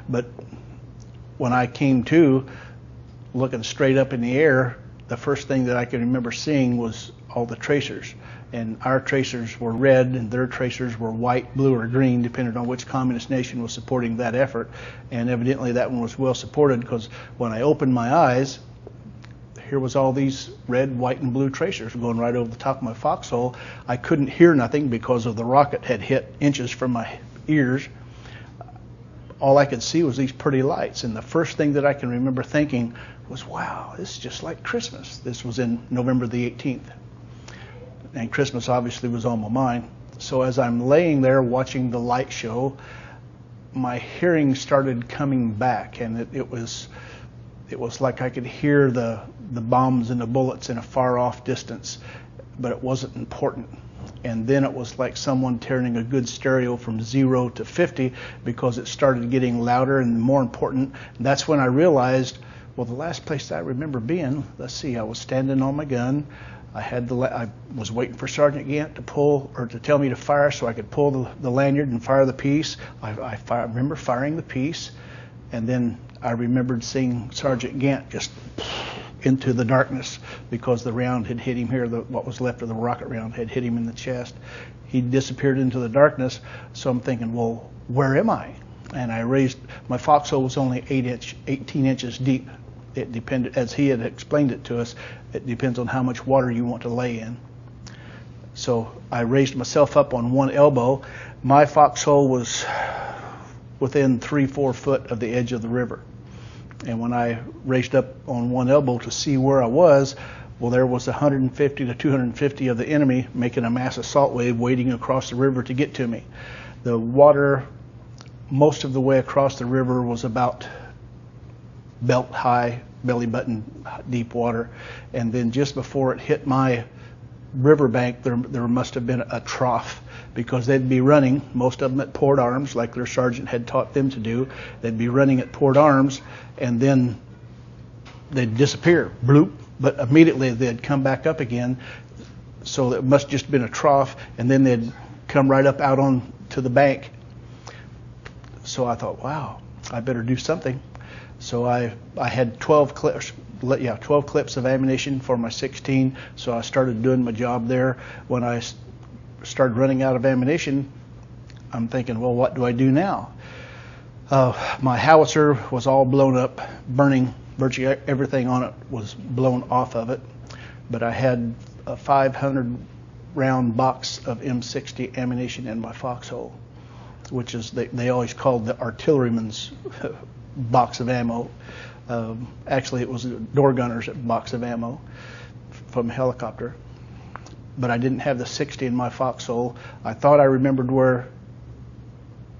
But when I came to, looking straight up in the air, the first thing that I can remember seeing was all the tracers. And our tracers were red and their tracers were white, blue, or green, depending on which communist nation was supporting that effort. And evidently that one was well supported, because when I opened my eyes, here was all these red, white, and blue tracers going right over the top of my foxhole. I couldn't hear nothing because of the rocket had hit inches from my ears. All I could see was these pretty lights. And the first thing that I can remember thinking was, wow, this is just like Christmas. This was in November the 18th. And Christmas obviously was on my mind. So as I'm laying there watching the light show, my hearing started coming back, and it was like I could hear the bombs and the bullets in a far off distance, but it wasn't important. And then it was like someone turning a good stereo from 0 to 50, because it started getting louder and more important. And that's when I realized, well, the last place I remember being, let's see, I was standing on my gun. I was waiting for Sergeant Gant to pull, or to tell me to fire, so I could pull the lanyard and fire the piece. I remember firing the piece, and then I remembered seeing Sergeant Gant just into the darkness, because the round had hit him here. What was left of the rocket round had hit him in the chest. He disappeared into the darkness. So I'm thinking, well, where am I? And I raised my foxhole was only 18 inches deep. It depended, as he had explained it to us, it depends on how much water you want to lay in. So I raised myself up on one elbow. My foxhole was within 3-4 foot of the edge of the river. And when I raised up on one elbow to see where I was, well, there was 150 to 250 of the enemy making a mass assault wave waiting across the river to get to me. The water, most of the way across the river, was about belt high, belly button deep water. And then just before it hit my riverbank, there must have been a trough, because they'd be running, most of them at port arms, like their sergeant had taught them to do. They'd be running at port arms, and then they'd disappear, bloop, but immediately they'd come back up again. So it must just been a trough, and then they'd come right up out on to the bank. So I thought, wow, I better do something. So I had 12 clips of ammunition for my 16. So I started doing my job there. When I started running out of ammunition, I'm thinking, well, what do I do now? My howitzer was all blown up, burning. Virtually everything on it was blown off of it. But I had a 500 round box of M60 ammunition in my foxhole, which is they always called the artilleryman's box of ammo. Actually, it was a door gunner's box of ammo from a helicopter. But I didn't have the 60 in my foxhole. I thought I remembered where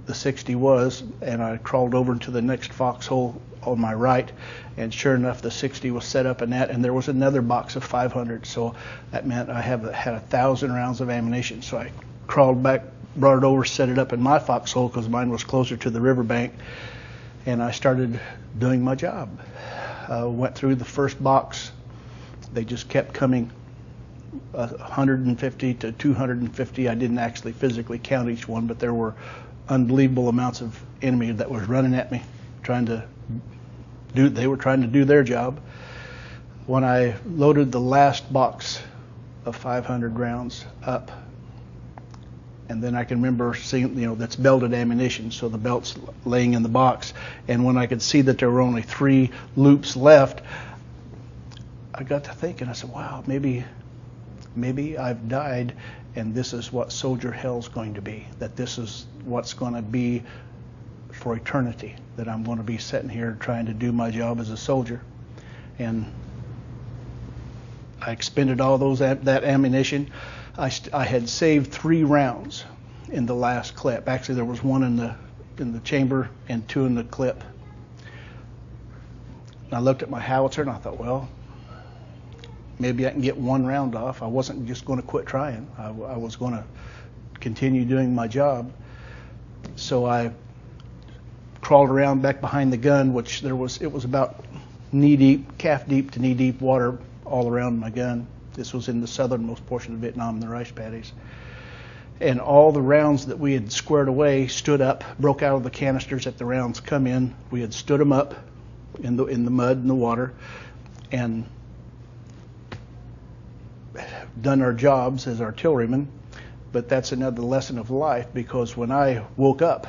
the 60 was, and I crawled over into the next foxhole on my right, and sure enough, the 60 was set up in that, and there was another box of 500. So that meant I had 1,000 rounds of ammunition. So I crawled back, brought it over, set it up in my foxhole, because mine was closer to the riverbank, and I started doing my job. Went through the first box. They just kept coming, 150 to 250. I didn't actually physically count each one, but there were unbelievable amounts of enemy that was running at me, they were trying to do their job. When I loaded the last box of 500 rounds up, and then I can remember seeing, that's belted ammunition, so the belt's laying in the box. And when I could see that there were only 3 loops left, I got to thinking, I said, wow, maybe I've died, and this is what soldier hell's going to be, that this is what's going to be for eternity, that I'm going to be sitting here trying to do my job as a soldier. And I expended all that ammunition. I had saved 3 rounds in the last clip. Actually, there was 1 in the chamber and 2 in the clip. And I looked at my howitzer and I thought, well, maybe I can get 1 round off. I wasn't just going to quit trying. I was going to continue doing my job. So I crawled around back behind the gun, which it was about knee deep, calf deep to knee deep water all around my gun. This was in the southernmost portion of Vietnam, the rice paddies. And all the rounds that we had squared away stood up, broke out of the canisters at the rounds come in. We had stood them up in the mud and the water, and done our jobs as artillerymen. But that's another lesson of life, because when I woke up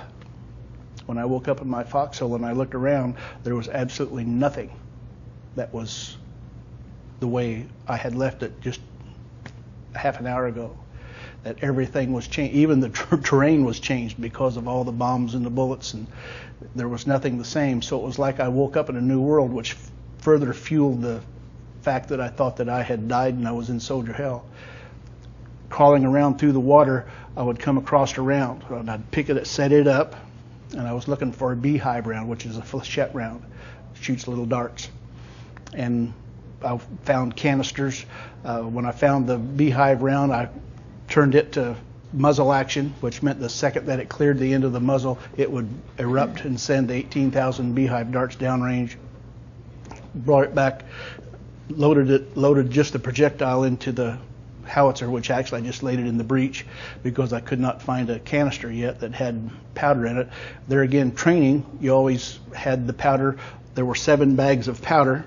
in my foxhole and I looked around, there was absolutely nothing that was the way I had left it just half an hour ago. That everything was changed. Even the terrain was changed because of all the bombs and the bullets, and there was nothing the same. So it was like I woke up in a new world, which further fueled the fact that I thought that I had died and I was in soldier hell. Crawling around through the water, I would come across a round, and I'd pick it, set it up, and I was looking for a beehive round, which is a flechette round, shoots little darts. And I found canisters. When I found the beehive round, I turned it to muzzle action, which meant the second that it cleared the end of the muzzle, it would erupt and send 18,000 beehive darts downrange. Brought it back, loaded just the projectile into the howitzer, which actually I just laid it in the breech because I could not find a canister yet that had powder in it. There again, training, you always had the powder. There were 7 bags of powder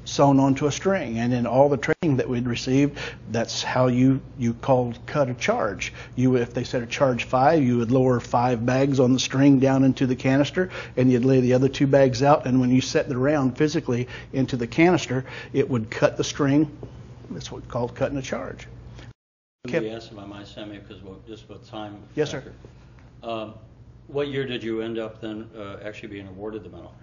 sewn onto a string, and in all the training that we'd received, that's how you cut a charge. If they said a charge 5, you would lower 5 bags on the string down into the canister, and you'd lay the other 2 bags out, and when you set the round physically into the canister, it would cut the string. That's what's called cutting a charge. Let me ask, if I might, Sammy, because just with time. Yes, sir. What year did you end up then actually being awarded the medal?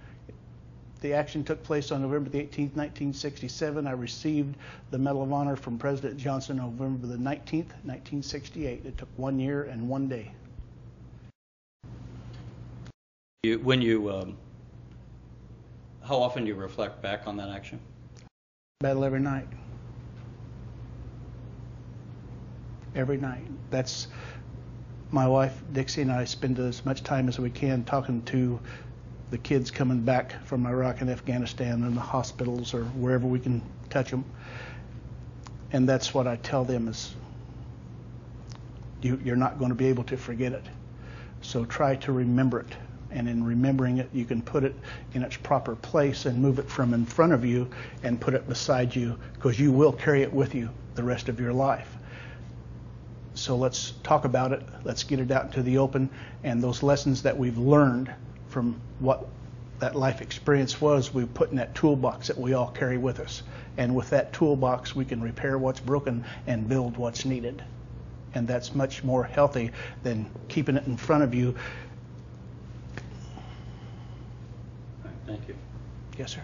The action took place on November the 18th, 1967. I received the Medal of Honor from President Johnson on November the 19th, 1968. It took 1 year and 1 day. How often do you reflect back on that action? Battle every night. Every night. That's my wife, Dixie, and I spend as much time as we can talking to the kids coming back from Iraq and Afghanistan in the hospitals or wherever we can touch them. And that's what I tell them is, you're not going to be able to forget it. So try to remember it. And in remembering it, you can put it in its proper place and move it from in front of you and put it beside you, because you will carry it with you the rest of your life. So let's talk about it. Let's get it out into the open. And those lessons that we've learned from what that life experience was, we put in that toolbox that we all carry with us. And with that toolbox, we can repair what's broken and build what's needed. And that's much more healthy than keeping it in front of you. Thank you. Yes, sir.